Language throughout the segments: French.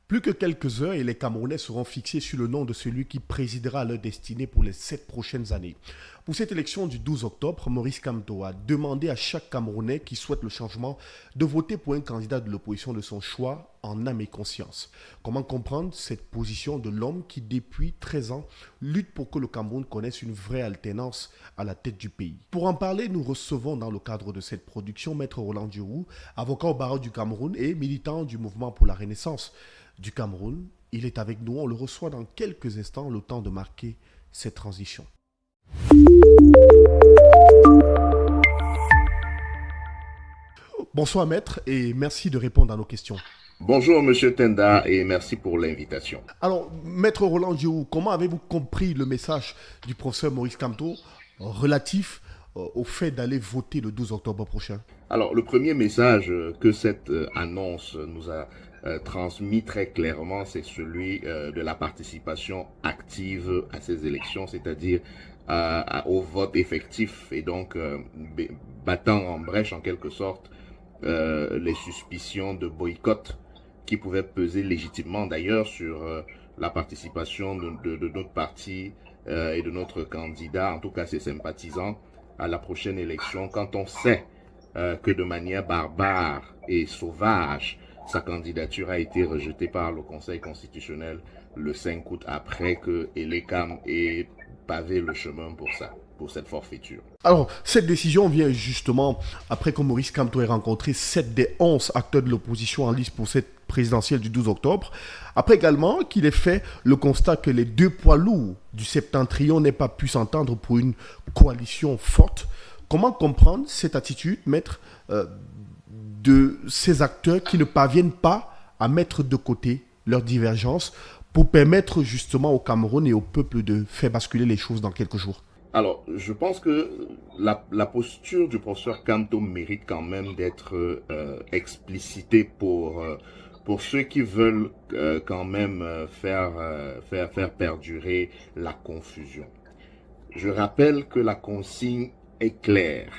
Plus que quelques heures et les Camerounais seront fixés sur le nom de celui qui présidera leur destinée pour les 7 prochaines années. Pour cette élection du 12 octobre, Maurice Kamto a demandé à chaque Camerounais qui souhaite le changement de voter pour un candidat de l'opposition de son choix en âme et conscience. Comment comprendre cette position de l'homme qui, depuis 13 ans, lutte pour que le Cameroun connaisse une vraie alternance à la tête du pays? Pour en parler, nous recevons dans le cadre de cette production Maître Roland Diourou, avocat au barreau du Cameroun et militant du mouvement pour la Renaissance du Cameroun. Il est avec nous, on le reçoit dans quelques instants, le temps de marquer cette transition. Bonsoir maître et merci de répondre à nos questions. Bonjour Monsieur Tenda et merci pour l'invitation. Alors, maître Roland Diourou, comment avez-vous compris le message du professeur Maurice Kamto relatif au fait d'aller voter le 12 octobre prochain? Alors, le premier message que cette annonce nous a transmis très clairement, c'est celui de la participation active à ces élections, c'est-à-dire au vote effectif et donc battant en brèche en quelque sorte les suspicions de boycott qui pouvaient peser légitimement d'ailleurs sur la participation de notre parti et de notre candidat, en tout cas ses sympathisants, à la prochaine élection, quand on sait que de manière barbare et sauvage, sa candidature a été rejetée par le Conseil constitutionnel le 5 août après que Elekam ait pavé le chemin pour cette forfaiture. Alors, cette décision vient justement après que Maurice Kamto ait rencontré 7 des 11 acteurs de l'opposition en lice pour cette présidentielle du 12 octobre. Après également qu'il ait fait le constat que les deux poids lourds du septentrion n'aient pas pu s'entendre pour une coalition forte. Comment comprendre cette attitude, maître, de ces acteurs qui ne parviennent pas à mettre de côté leurs divergences pour permettre justement au Cameroun et au peuple de faire basculer les choses dans quelques jours? Alors, je pense que la posture du professeur Kamto mérite quand même d'être explicitée pour ceux qui veulent quand même faire perdurer la confusion. Je rappelle que la consigne est claire,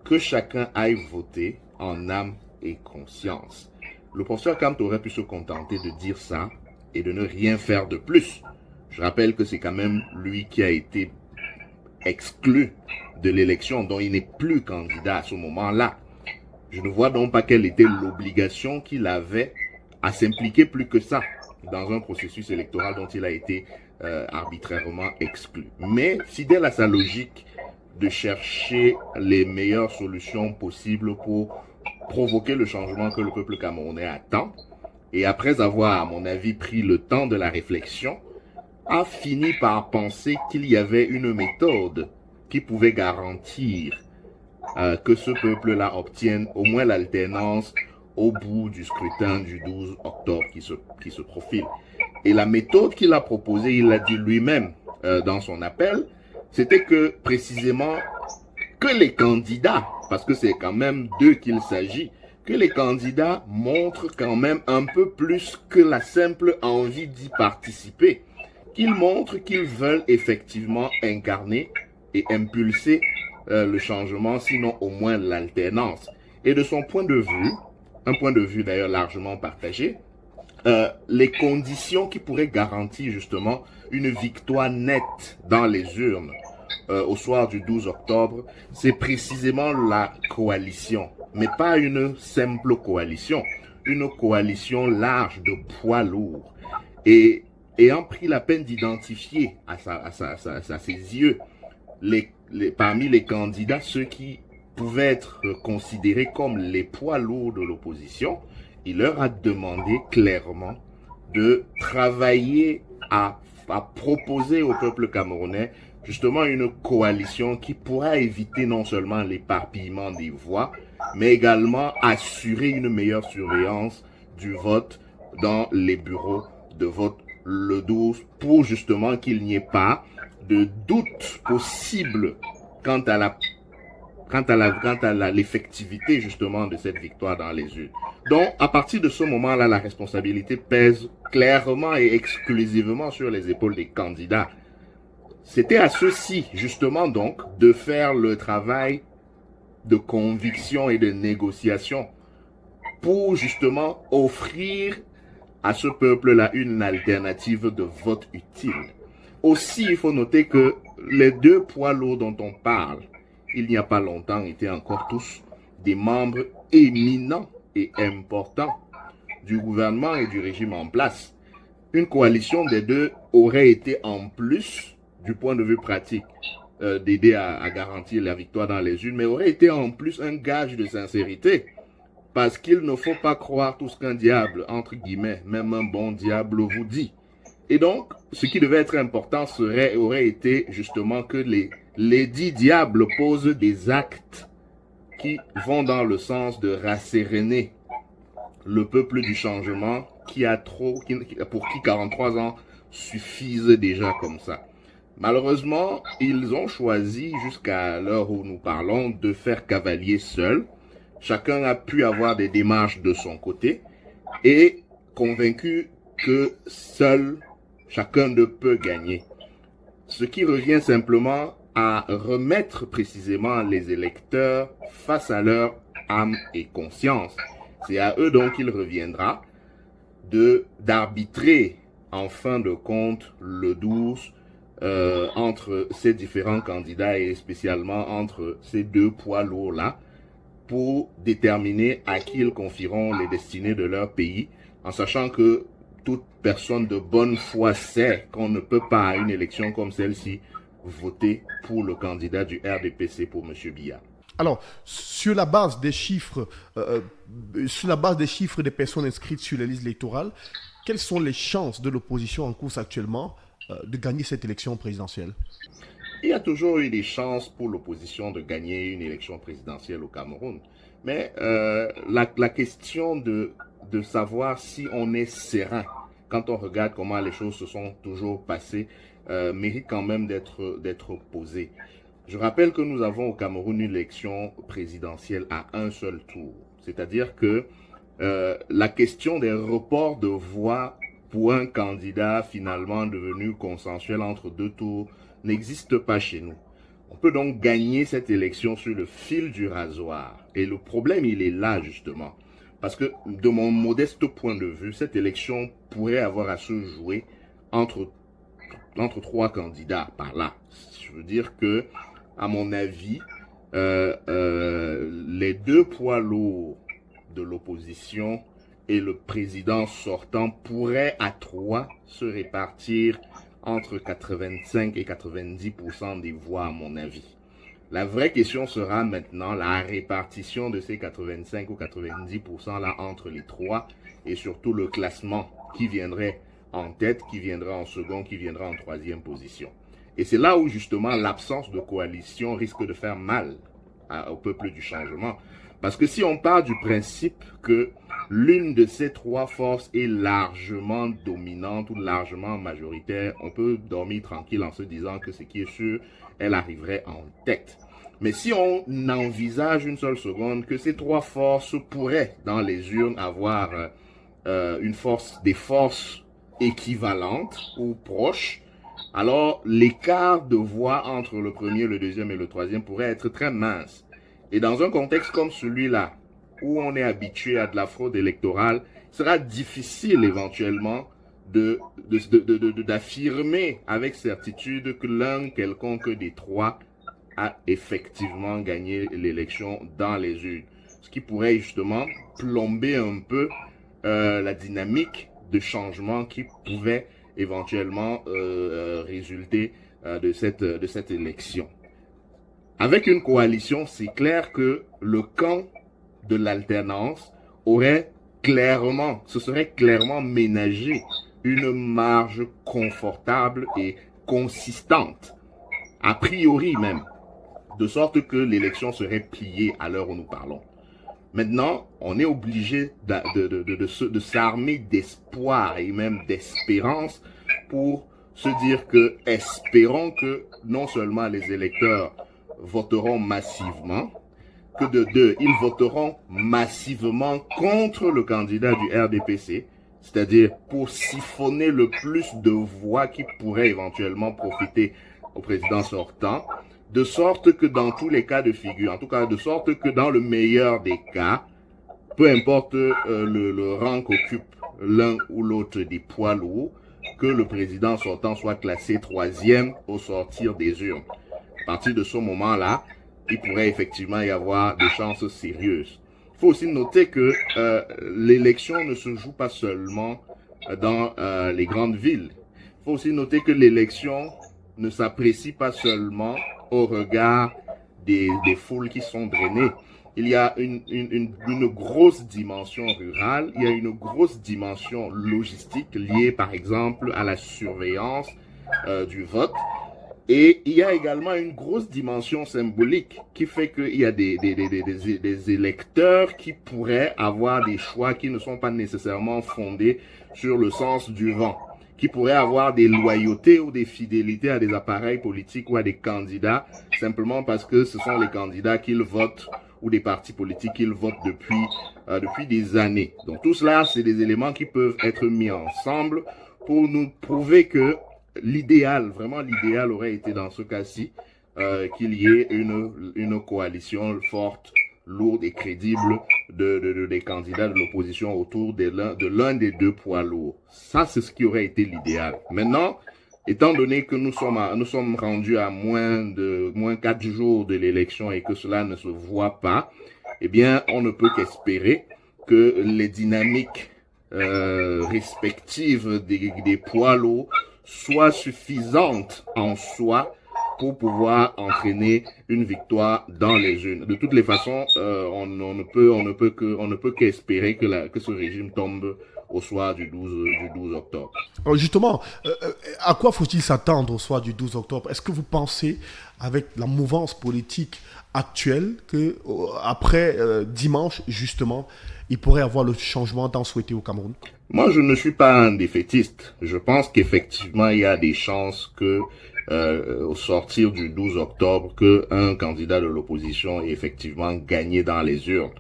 que chacun aille voter en âme et conscience. Le professeur Kamto aurait pu se contenter de dire ça et de ne rien faire de plus. Je rappelle que c'est quand même lui qui a été exclu de l'élection, dont il n'est plus candidat à ce moment-là. Je ne vois donc pas quelle était l'obligation qu'il avait à s'impliquer plus que ça dans un processus électoral dont il a été arbitrairement exclu. Mais fidèle à sa logique de chercher les meilleures solutions possibles pour provoquer le changement que le peuple camerounais attend, et après avoir, à mon avis, pris le temps de la réflexion, a fini par penser qu'il y avait une méthode qui pouvait garantir que ce peuple-là obtienne au moins l'alternance au bout du scrutin du 12 octobre qui se profile. Et la méthode qu'il a proposée, il l'a dit lui-même dans son appel, c'était que précisément que les candidats, parce que c'est quand même d'eux qu'il s'agit, que les candidats montrent quand même un peu plus que la simple envie d'y participer, qu'ils montrent qu'ils veulent effectivement incarner et impulser le changement, sinon au moins l'alternance. Et de son point de vue, un point de vue d'ailleurs largement partagé, les conditions qui pourraient garantir justement une victoire nette dans les urnes au soir du 12 octobre, c'est précisément la coalition, mais pas une simple coalition, une coalition large de poids lourds. Et ayant pris la peine d'identifier à ses yeux parmi les candidats ceux qui pouvaient être considérés comme les poids lourds de l'opposition, il leur a demandé clairement de travailler à proposer au peuple camerounais justement une coalition qui pourra éviter non seulement l'éparpillement des voix, mais également assurer une meilleure surveillance du vote dans les bureaux de vote le 12 pour justement qu'il n'y ait pas de doute possible quant à l'effectivité justement de cette victoire dans les urnes. Donc, à partir de ce moment-là, la responsabilité pèse clairement et exclusivement sur les épaules des candidats. C'était à ceux-ci, justement donc, de faire le travail de conviction et de négociation pour justement offrir à ce peuple-là une alternative de vote utile. Aussi, il faut noter que les deux poids lourds dont on parle, il n'y a pas longtemps, étaient encore tous des membres éminents et importants du gouvernement et du régime en place. Une coalition des deux aurait été en plus, du point de vue pratique, d'aider à garantir la victoire dans les urnes, mais aurait été en plus un gage de sincérité. Parce qu'il ne faut pas croire tout ce qu'un diable, entre guillemets, même un bon diable vous dit. Et donc, ce qui devait être important aurait été justement que les dix diables posent des actes qui vont dans le sens de rasséréner le peuple du changement pour qui 43 ans suffisent déjà comme ça. Malheureusement, ils ont choisi, jusqu'à l'heure où nous parlons, de faire cavalier seul. Chacun a pu avoir des démarches de son côté et convaincu que seul chacun ne peut gagner. Ce qui revient simplement à remettre précisément les électeurs face à leur âme et conscience. C'est à eux donc qu'il reviendra d'arbitrer en fin de compte le 12 entre ces différents candidats et spécialement entre ces deux poids lourds-là pour déterminer à qui ils confieront les destinées de leur pays, en sachant que toute personne de bonne foi sait qu'on ne peut pas à une élection comme celle-ci voter pour le candidat du RDPC pour M. Biya. Alors, sur la base des chiffres, des personnes inscrites sur les listes électorales, quelles sont les chances de l'opposition en course actuellement de gagner cette élection présidentielle? Il y a toujours eu des chances pour l'opposition de gagner une élection présidentielle au Cameroun. Mais la question de savoir si on est serein quand on regarde comment les choses se sont toujours passées mérite quand même d'être posée. Je rappelle que nous avons au Cameroun une élection présidentielle à un seul tour. C'est-à-dire que la question des reports de voix pour un candidat finalement devenu consensuel entre deux tours n'existe pas chez nous. On peut donc gagner cette élection sur le fil du rasoir. Et le problème, il est là justement. Parce que de mon modeste point de vue, cette élection pourrait avoir à se jouer entre trois candidats par là. Je veux dire que, à mon avis, les deux poids lourds de l'opposition et le président sortant pourraient à trois se répartir entre 85 et 90% des voix, à mon avis. La vraie question sera maintenant la répartition de ces 85 ou 90% là entre les trois et surtout le classement qui viendrait en tête, qui viendra en second, qui viendra en troisième position. Et c'est là où justement l'absence de coalition risque de faire mal au peuple du changement. Parce que si on part du principe que l'une de ces trois forces est largement dominante ou largement majoritaire, on peut dormir tranquille en se disant que ce qui est sûr, elle arriverait en tête. Mais si on envisage une seule seconde que ces trois forces pourraient dans les urnes avoir des forces équivalentes ou proches, alors l'écart de voix entre le premier, le deuxième et le troisième pourrait être très mince. Et dans un contexte comme celui-là, où on est habitué à de la fraude électorale, il sera difficile éventuellement d'affirmer avec certitude que l'un quelconque des trois a effectivement gagné l'élection dans les urnes. Ce qui pourrait justement plomber un peu la dynamique de changement qui pouvait éventuellement résulter de cette élection. Avec une coalition, c'est clair que le camp de l'alternance se serait clairement ménagé une marge confortable et consistante, a priori même, de sorte que l'élection serait pliée à l'heure où nous parlons. Maintenant, on est obligé de s'armer d'espoir et même d'espérance pour se dire que, espérons que non seulement les électeurs voteront massivement, que de deux, ils voteront massivement contre le candidat du RDPC, c'est-à-dire pour siphonner le plus de voix qui pourraient éventuellement profiter au président sortant, de sorte que dans tous les cas de figure, en tout cas de sorte que dans le meilleur des cas, peu importe le rang qu'occupe l'un ou l'autre des poids lourds, que le président sortant soit classé troisième au sortir des urnes. À partir de ce moment-là, il pourrait effectivement y avoir des chances sérieuses. Il faut aussi noter que l'élection ne se joue pas seulement dans les grandes villes. Il faut aussi noter que l'élection ne s'apprécie pas seulement au regard des foules qui sont drainées. Il y a une grosse dimension rurale, il y a une grosse dimension logistique liée par exemple à la surveillance du vote. Et il y a également une grosse dimension symbolique qui fait qu'il y a des électeurs qui pourraient avoir des choix qui ne sont pas nécessairement fondés sur le sens du vent, qui pourraient avoir des loyautés ou des fidélités à des appareils politiques ou à des candidats, simplement parce que ce sont les candidats qu'ils votent ou des partis politiques qu'ils votent depuis des années. Donc tout cela, c'est des éléments qui peuvent être mis ensemble pour nous prouver que l'idéal, vraiment l'idéal aurait été dans ce cas-ci qu'il y ait une coalition forte, lourde et crédible des candidats de l'opposition autour de l'un des deux poids lourds. Ça, c'est ce qui aurait été l'idéal. Maintenant, étant donné que nous sommes rendus à moins 4 jours de l'élection et que cela ne se voit pas, eh bien, on ne peut qu'espérer que les dynamiques respectives des poids lourds soient suffisantes en soi pour pouvoir entraîner une victoire dans les urnes. De toutes les façons, on ne peut qu'espérer que ce régime tombe au soir du 12 octobre. Alors justement, à quoi faut-il s'attendre au soir du 12 octobre? Est-ce que vous pensez, avec la mouvance politique actuelle, que après dimanche, justement, il pourrait y avoir le changement tant souhaité au Cameroun? Moi, je ne suis pas un défaitiste. Je pense qu'effectivement, il y a des chances que, au sortir du 12 octobre, qu'un candidat de l'opposition ait effectivement gagné dans les urnes.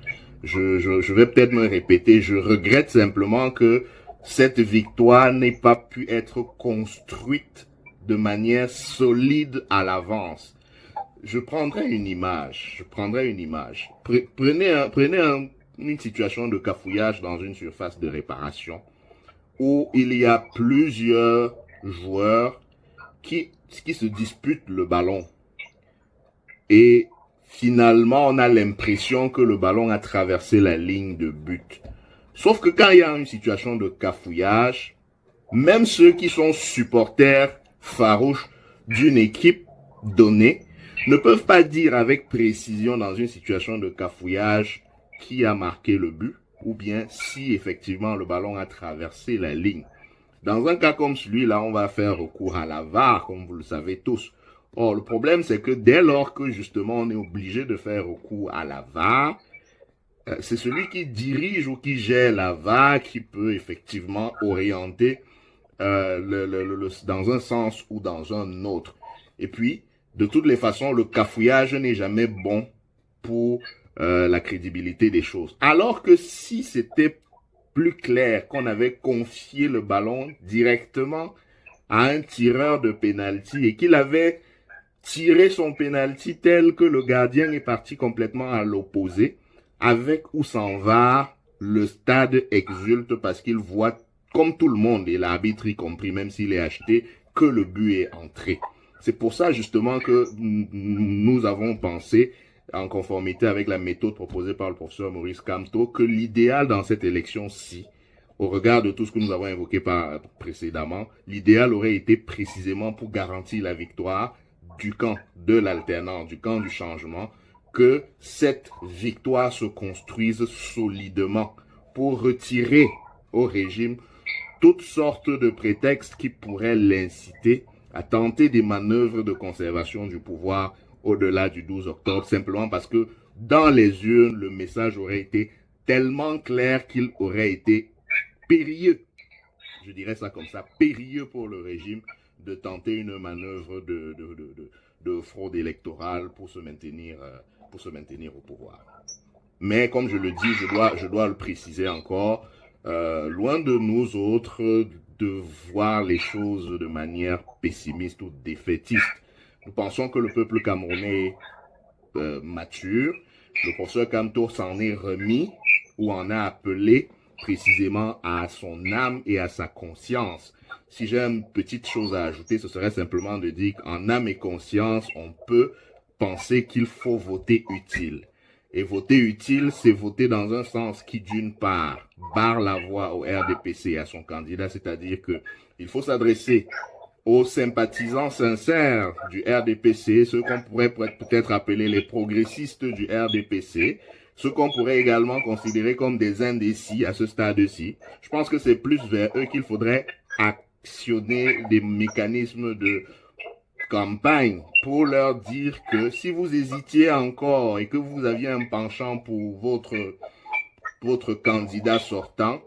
Je vais peut-être me répéter, je regrette simplement que cette victoire n'ait pas pu être construite de manière solide à l'avance. Je prendrai une image. Prenez une situation de cafouillage dans une surface de réparation où il y a plusieurs joueurs qui se disputent le ballon. Et finalement, on a l'impression que le ballon a traversé la ligne de but. Sauf que quand il y a une situation de cafouillage, même ceux qui sont supporters farouches d'une équipe donnée ne peuvent pas dire avec précision dans une situation de cafouillage qui a marqué le but ou bien si effectivement le ballon a traversé la ligne. Dans un cas comme celui-là, on va faire recours à la VAR, comme vous le savez tous. Or, le problème, c'est que dès lors que justement on est obligé de faire recours à la VAR, c'est celui qui dirige ou qui gère la VAR qui peut effectivement orienter dans un sens ou dans un autre. Et puis, de toutes les façons, le cafouillage n'est jamais bon pour la crédibilité des choses. Alors que si c'était plus clair qu'on avait confié le ballon directement à un tireur de pénalty et qu'il avait tiré son pénalty tel que le gardien est parti complètement à l'opposé, avec ou sans VAR, le stade exulte parce qu'il voit, comme tout le monde, et l'arbitre y compris, même s'il est acheté, que le but est entré. C'est pour ça justement que nous avons pensé, en conformité avec la méthode proposée par le professeur Maurice Kamto, que l'idéal dans cette élection-ci, au regard de tout ce que nous avons évoqué précédemment, l'idéal aurait été précisément pour garantir la victoire du camp de l'alternance, du camp du changement, que cette victoire se construise solidement pour retirer au régime toutes sortes de prétextes qui pourraient l'inciter à tenter des manœuvres de conservation du pouvoir au-delà du 12 octobre, simplement parce que dans les urnes, le message aurait été tellement clair qu'il aurait été périlleux, je dirais ça comme ça, périlleux pour le régime de tenter une manœuvre de fraude électorale pour se maintenir au pouvoir. Mais comme je le dis, je dois le préciser encore, loin de nous autres de voir les choses de manière pessimiste ou défaitiste. Nous pensons que le peuple camerounais est mature. Le professeur Kamto s'en est remis ou en a appelé précisément à son âme et à sa conscience. Si j'ai une petite chose à ajouter, ce serait simplement de dire qu'en âme et conscience, on peut penser qu'il faut voter utile. Et voter utile, c'est voter dans un sens qui, d'une part, barre la voie au RDPC et à son candidat, c'est-à-dire que il faut s'adresser aux sympathisants sincères du RDPC, ceux qu'on pourrait peut-être appeler les progressistes du RDPC, ceux qu'on pourrait également considérer comme des indécis à ce stade-ci. Je pense que c'est plus vers eux qu'il faudrait actionner des mécanismes de campagne pour leur dire que si vous hésitiez encore et que vous aviez un penchant pour votre candidat sortant,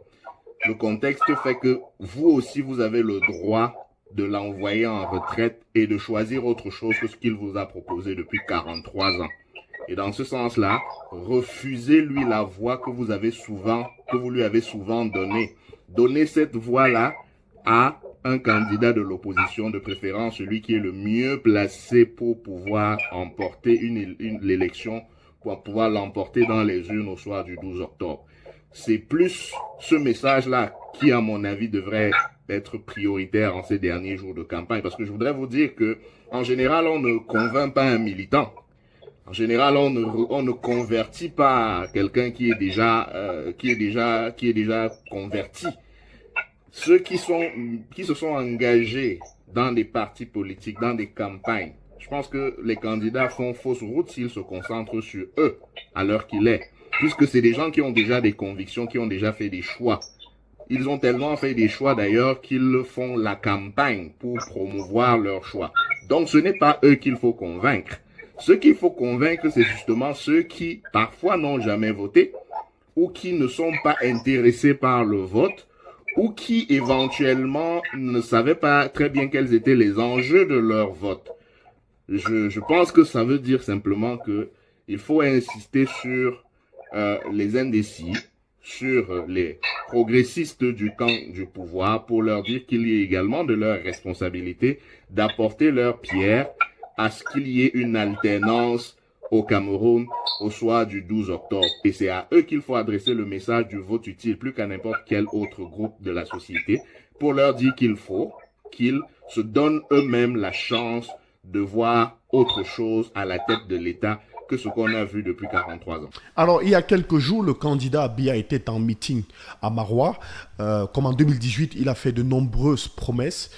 le contexte fait que vous aussi vous avez le droit de l'envoyer en retraite et de choisir autre chose que ce qu'il vous a proposé depuis 43 ans. Et dans ce sens-là, refusez-lui la voix que vous lui avez souvent donnée. Donnez cette voix-là à un candidat de l'opposition, de préférence celui qui est le mieux placé pour pouvoir emporter l'élection, pour pouvoir l'emporter dans les urnes au soir du 12 octobre. C'est plus ce message-là qui, à mon avis, devrait être prioritaire en ces derniers jours de campagne. Parce que je voudrais vous dire que, en général, on ne convainc pas un militant. En général, on ne convertit pas quelqu'un qui est déjà converti. Ceux qui se sont engagés dans des partis politiques, dans des campagnes, je pense que les candidats font fausse route s'ils se concentrent sur eux à l'heure qu'il est. Puisque c'est des gens qui ont déjà des convictions, qui ont déjà fait des choix. Ils ont tellement fait des choix d'ailleurs qu'ils font la campagne pour promouvoir leurs choix. Donc ce n'est pas eux qu'il faut convaincre. Ceux qu'il faut convaincre, c'est justement ceux qui parfois n'ont jamais voté ou qui ne sont pas intéressés par le vote ou qui éventuellement ne savaient pas très bien quels étaient les enjeux de leur vote. Je pense que ça veut dire simplement que il faut insister sur les indécis, sur les progressistes du camp du pouvoir pour leur dire qu'il y ait également de leur responsabilité d'apporter leur pierre à ce qu'il y ait une alternance au Cameroun au soir du 12 octobre. Et c'est à eux qu'il faut adresser le message du vote utile plus qu'à n'importe quel autre groupe de la société pour leur dire qu'il faut qu'ils se donnent eux-mêmes la chance de voir autre chose à la tête de l'État que ce qu'on a vu depuis 43 ans. Alors, il y a quelques jours, le candidat Biya était en meeting à Maroua. Comme en 2018, il a fait de nombreuses promesses.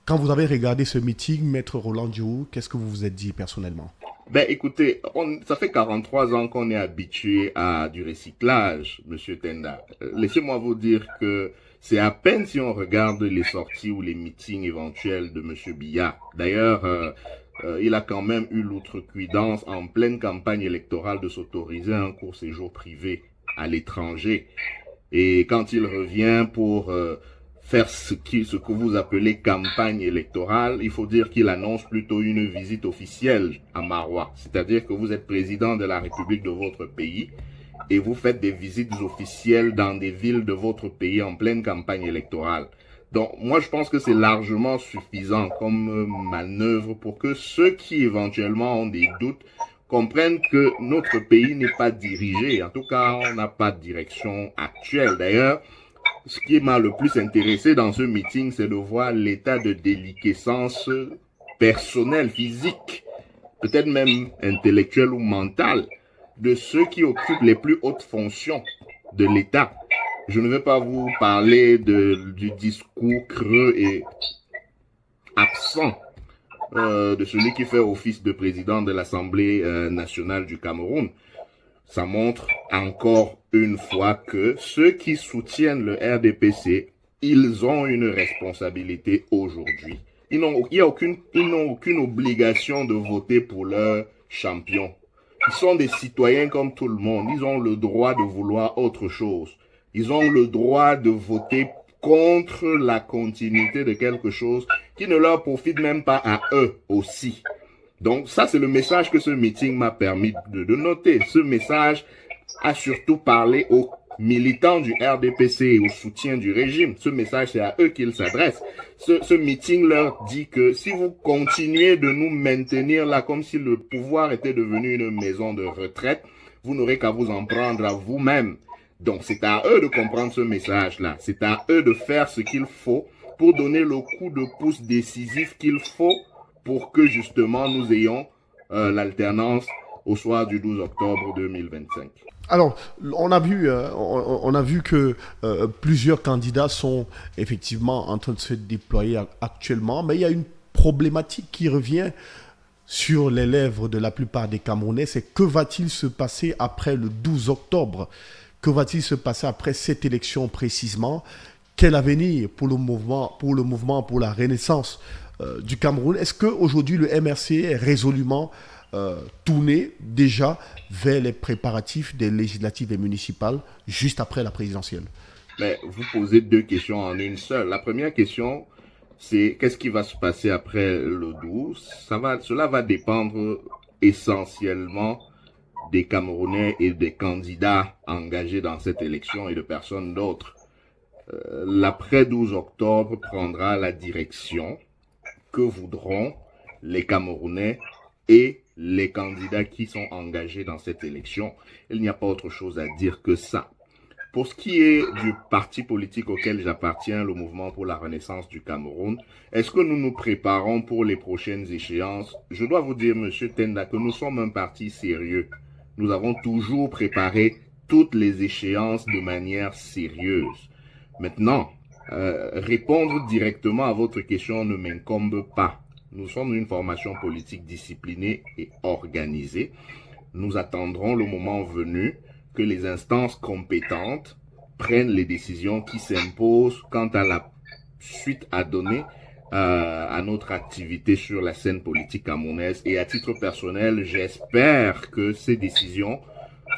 Quand vous avez regardé ce meeting, Maître Roland Diouf, qu'est-ce que vous vous êtes dit personnellement? Ben écoutez, ça fait 43 ans qu'on est habitué à du recyclage, Monsieur Tenda. Laissez-moi vous dire que c'est à peine si on regarde les sorties ou les meetings éventuels de Monsieur Biya. D'ailleurs, il a quand même eu l'outrecuidance en pleine campagne électorale de s'autoriser un court séjour privé à l'étranger. Et quand il revient pour faire ce que vous appelez campagne électorale, il faut dire qu'il annonce plutôt une visite officielle à Maroua. C'est-à-dire que vous êtes président de la République de votre pays et vous faites des visites officielles dans des villes de votre pays en pleine campagne électorale. Donc, moi, je pense que c'est largement suffisant comme manœuvre pour que ceux qui éventuellement ont des doutes comprennent que notre pays n'est pas dirigé. En tout cas, on n'a pas de direction actuelle. D'ailleurs, ce qui m'a le plus intéressé dans ce meeting, c'est de voir l'état de déliquescence personnelle, physique, peut-être même intellectuelle ou mentale, de ceux qui occupent les plus hautes fonctions de l'État. Je ne vais pas vous parler du discours creux et absent de celui qui fait office de président de l'Assemblée nationale du Cameroun. Ça montre encore une fois que ceux qui soutiennent le RDPC, ils ont une responsabilité aujourd'hui. Ils n'ont aucune obligation de voter pour leur champion. Ils sont des citoyens comme tout le monde. Ils ont le droit de vouloir autre chose. Ils ont le droit de voter contre la continuité de quelque chose qui ne leur profite même pas à eux aussi. Donc ça, c'est le message que ce meeting m'a permis de noter. Ce message a surtout parlé aux militants du RDPC et au soutien du régime. Ce message, c'est à eux qu'il s'adresse. Ce meeting leur dit que si vous continuez de nous maintenir là comme si le pouvoir était devenu une maison de retraite, vous n'aurez qu'à vous en prendre à vous-même. Donc c'est à eux de comprendre ce message-là. C'est à eux de faire ce qu'il faut pour donner le coup de pouce décisif qu'il faut pour que justement nous ayons l'alternance au soir du 12 octobre 2025. Alors, on a vu que plusieurs candidats sont effectivement en train de se déployer actuellement, mais il y a une problématique qui revient sur les lèvres de la plupart des Camerounais, c'est que va-t-il se passer après le 12 octobre? Que va-t-il se passer après cette élection précisément? Quel avenir pour la renaissance du Cameroun? Est-ce qu'aujourd'hui le MRC est résolument tourné déjà vers les préparatifs des législatives et municipales juste après la présidentielle? Mais vous posez deux questions en une seule. La première question, c'est qu'est-ce qui va se passer après le 12? Cela va dépendre essentiellement des Camerounais et des candidats engagés dans cette élection et de personnes d'autres. L'après 12 octobre prendra la direction que voudront les Camerounais et les candidats qui sont engagés dans cette élection. Il n'y a pas autre chose à dire que ça. Pour ce qui est du parti politique auquel j'appartiens, le Mouvement pour la Renaissance du Cameroun, est-ce que nous nous préparons pour les prochaines échéances? Je dois vous dire, Monsieur Tenda, que nous sommes un parti sérieux. Nous avons toujours préparé toutes les échéances de manière sérieuse. Maintenant, répondre directement à votre question ne m'incombe pas. Nous sommes une formation politique disciplinée et organisée. Nous attendrons le moment venu que les instances compétentes prennent les décisions qui s'imposent quant à la suite à donner à notre activité sur la scène politique camerounaise. Et à titre personnel, j'espère que ces décisions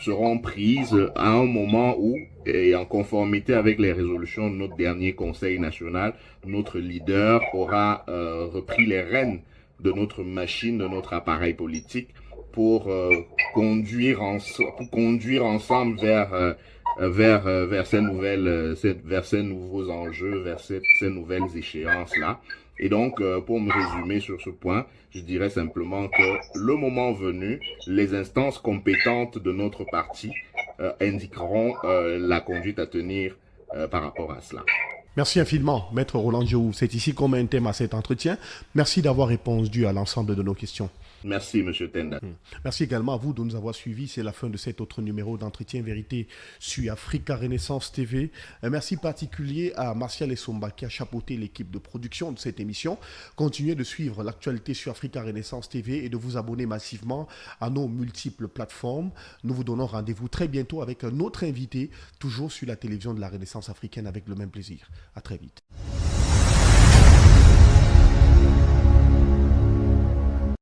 seront prises à un moment où, et en conformité avec les résolutions de notre dernier Conseil national, notre leader aura repris les rênes de notre machine, de notre appareil politique pour conduire ensemble vers ces nouveaux enjeux, vers ces nouvelles échéances-là. Et donc, pour me résumer sur ce point, je dirais simplement que le moment venu, les instances compétentes de notre parti indiqueront la conduite à tenir par rapport à cela. Merci infiniment, Maître Roland Diouf. C'est ici qu'on met un thème à cet entretien. Merci d'avoir répondu à l'ensemble de nos questions. Merci, M. Tenda. Merci également à vous de nous avoir suivis. C'est la fin de cet autre numéro d'Entretien Vérité sur Africa Renaissance TV. Un merci particulier à Martial Essomba qui a chapeauté l'équipe de production de cette émission. Continuez de suivre l'actualité sur Africa Renaissance TV et de vous abonner massivement à nos multiples plateformes. Nous vous donnons rendez-vous très bientôt avec un autre invité, toujours sur la télévision de la Renaissance africaine avec le même plaisir. À très vite.